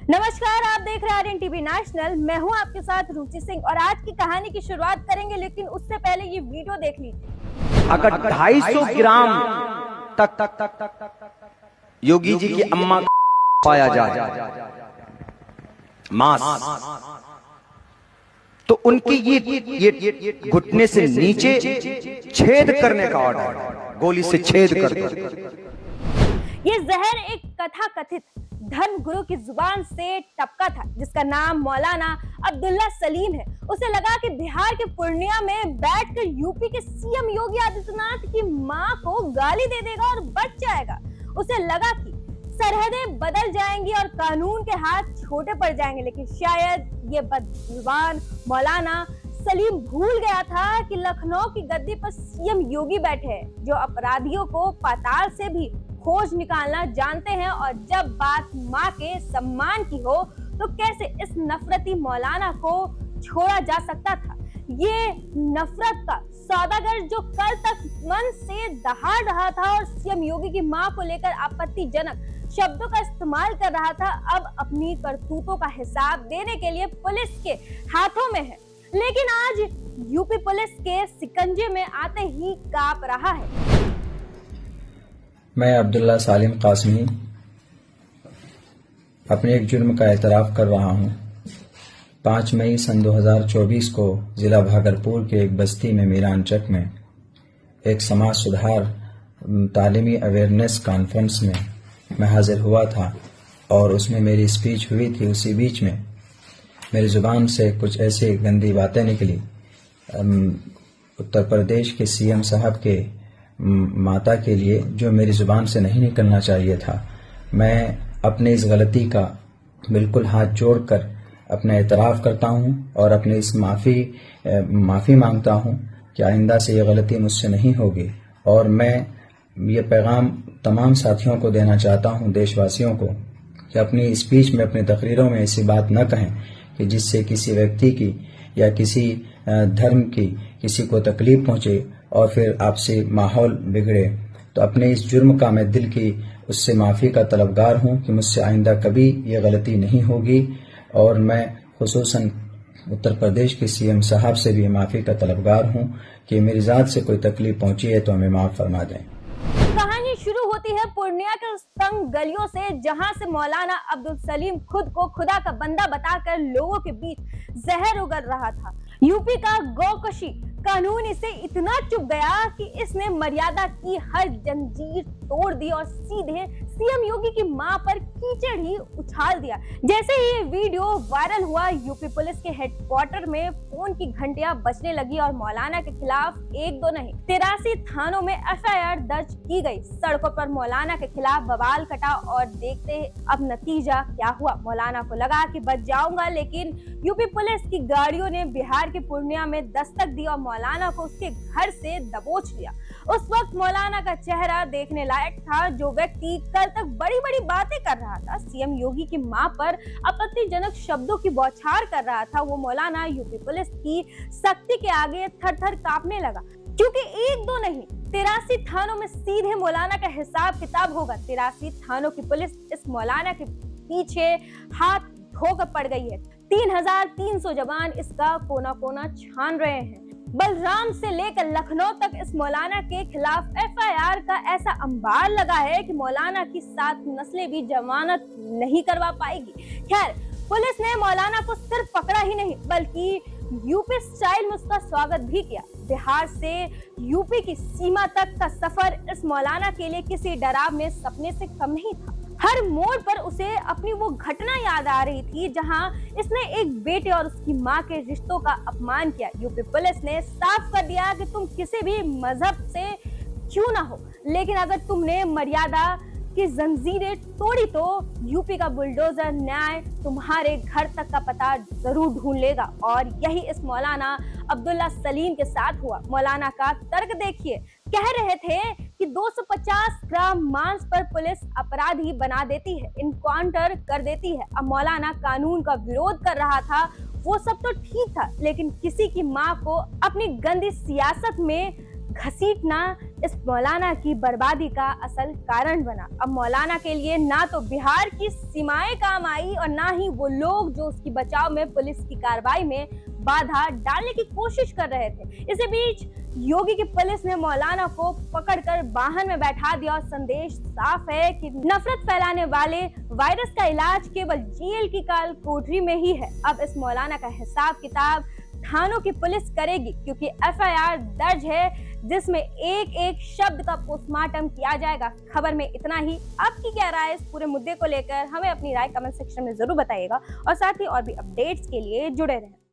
नमस्कार, आप देख रहे हैं आर्यन टीवी नेशनल। मैं हूं आपके साथ रुचि सिंह और आज की कहानी की शुरुआत करेंगे, लेकिन उससे पहले ये वीडियो देख लीजिए। अगर 250 ग्राम तक योगी जी की अम्मा पाया जाए मांस, तो उनकी ये घुटने से नीचे छेद करने का ऑर्डर, गोली से छेद कर दो। ये जहर एक कथा कथित धर्म गुरु की जुबान से टपका था, जिसका नाम मौलाना अब्दुल्ला सलीम है। उसे लगा कि बिहार के पूर्णिया में बैठकर यूपी के सीएम योगी आदित्यनाथ की मां को गाली दे देगा और बच जाएगा। उसे लगा कि सरहदें बदल जाएंगी और कानून के हाथ छोटे पड़ जाएंगे, लेकिन शायद ये बदजुबान मौलाना सलीम भूल गया था कि लखनऊ की गद्दी पर सीएम योगी बैठे हैं, जो अपराधियों को पाताल से भी खोज निकालना जानते हैं। और जब बात माँ के सम्मान की हो तो कैसे इस नफरती मौलाना को छोड़ा जा सकता था। ये नफरत का सौदागर जो कल तक मन से दहाड़ रहा था और सीएम योगी की मां को लेकर आपत्तिजनक शब्दों का इस्तेमाल कर रहा था, अब अपनी करतूतों का हिसाब देने के लिए पुलिस के हाथों में है। लेकिन आज यूपी पुलिस के शिकंजे में आते ही कांप रहा है। मैं अब्दुल्ला सलीम कासमी अपने एक जुर्म का एतराफ़ कर रहा हूँ। 5 मई सन 2024 को जिला भागलपुर के एक बस्ती में मीरानचक में एक समाज सुधार तालीमी अवेयरनेस कॉन्फ्रेंस में मैं हाजिर हुआ था और उसमें मेरी स्पीच हुई थी। उसी बीच में मेरी ज़ुबान से कुछ ऐसी गंदी बातें निकली। उत्तर प्रदेश के सीएम साहब के माता के लिए, जो मेरी ज़ुबान से नहीं निकलना चाहिए था। मैं अपनी इस गलती का बिल्कुल हाथ जोड़कर अपना एतराफ़ करता हूं और अपनी इस माफ़ी मांगता हूं कि आइंदा से ये गलती मुझसे नहीं होगी। और मैं ये पैगाम तमाम साथियों को देना चाहता हूं, देशवासियों को, कि अपनी स्पीच में, अपनी तकरीरों में ऐसी बात न कहें कि जिससे किसी व्यक्ति की या किसी धर्म की किसी को तकलीफ पहुंचे और फिर आपसे माहौल बिगड़े। तो अपने इस जुर्म का मैं दिल की उससे माफ़ी का तलबगार हूं कि मुझसे आइंदा कभी ये गलती नहीं होगी। और मैं खुसूसन उत्तर प्रदेश के सीएम साहब से भी माफ़ी का तलबगार हूं कि मेरी ज़ात से कोई तकलीफ पहुंची है तो हमें माफ़ फरमा दें। कहानी शुरू होती है पूर्णिया के उस तंग गलियों से, जहां से मौलाना अब्दुल सलीम खुद को खुदा का बंदा बताकर लोगों के बीच जहर उगल रहा था। यूपी का गौकशी कानून इसे इतना चुप गया कि इसने मर्यादा की हर जंजीर तोड़ दी और सीधे सीएम योगी की मां पर कीचड़ ही उछाल दिया। जैसे ही ये वीडियो वायरल हुआ, यूपी पुलिस के हेडक्वार्टर में फोन की घंटियां बजने लगी और मौलाना के खिलाफ 1-2 नहीं 83 थानों में एफआईआर दर्ज की गई। सड़कों पर मौलाना के खिलाफ बवाल कटा और देखते अब नतीजा क्या हुआ। मौलाना को लगा कि बच जाऊंगा, लेकिन यूपी पुलिस की गाड़ियों ने बिहार के पूर्णिया में दस्तक दी और मौलाना को उसके घर से दबोच लिया। उस वक्त मौलाना का चेहरा देखने लायक था। जो व्यक्ति कल तक बड़ी बड़ी बातें कर रहा था, सीएम योगी की मां पर आपत्तिजनक शब्दों की बौछार कर रहा था, वो मौलाना यूपी पुलिस की सख्ती के आगे थर-थर कांपने लगा। क्योंकि 1-2 नहीं 83 थानों में सीधे मौलाना का हिसाब किताब होगा। 83 थानों की पुलिस इस मौलाना के पीछे हाथ धोकर पड़ गई है। 3300 जवान इसका कोना कोना छान रहे हैं। बलराम से लेकर लखनऊ तक इस मौलाना के खिलाफ एफआईआर का ऐसा अंबार लगा है कि मौलाना की 7 नस्लें भी जमानत नहीं करवा पाएगी। खैर, पुलिस ने मौलाना को सिर्फ पकड़ा ही नहीं, बल्कि यूपी स्टाइल में उसका स्वागत भी किया। बिहार से यूपी की सीमा तक का सफर इस मौलाना के लिए किसी डरावने सपने से कम नहीं था। हर मोड़ पर उसे अपनी वो घटना याद आ रही थी जहां इसने एक बेटे और उसकी मां के रिश्तों का अपमान किया। यूपी पुलिस ने साफ कर दिया कि तुम किसी भी मजहब से क्यों ना हो, लेकिन अगर तुमने मर्यादा की जंजीरें तोड़ी तो यूपी का बुलडोजर न्याय तुम्हारे घर तक का पता जरूर ढूंढ लेगा। और यही इस मौलाना अब्दुल्ला सलीम के साथ हुआ। मौलाना का तर्क देखिए, कह रहे थे कि 250 ग्राम मांस पर पुलिस अपराधी बना देती है, इनकाउंटर कर देती है। अब मौलाना कानून का विरोध कर रहा था, वो सब तो ठीक था, लेकिन किसी की मां को अपनी गंदी सियासत में घसीटना इस मौलाना की बर्बादी का असल कारण बना। अब मौलाना के लिए ना तो बिहार की सीमाएं काम आई और ना ही वो लोग जो उसकी बचाव में पुलिस की कार्रवाई में बाधा डालने की कोशिश कर रहे थे। इसी बीच योगी की पुलिस ने मौलाना को पकड़कर वाहन में बैठा दिया और संदेश साफ है कि नफरत फैलाने वाले वायरस का इलाज केवल जेल की काल कोठरी में ही है। अब इस मौलाना का हिसाब किताब थानों की पुलिस करेगी, क्योंकि एफआईआर दर्ज है जिसमें एक एक शब्द का पोस्टमार्टम किया जाएगा। खबर में इतना ही। आपकी क्या राय इस पूरे मुद्दे को लेकर, हमें अपनी राय कमेंट सेक्शन में जरूर बताइएगा और साथ ही और भी अपडेट्स के लिए जुड़े रहें।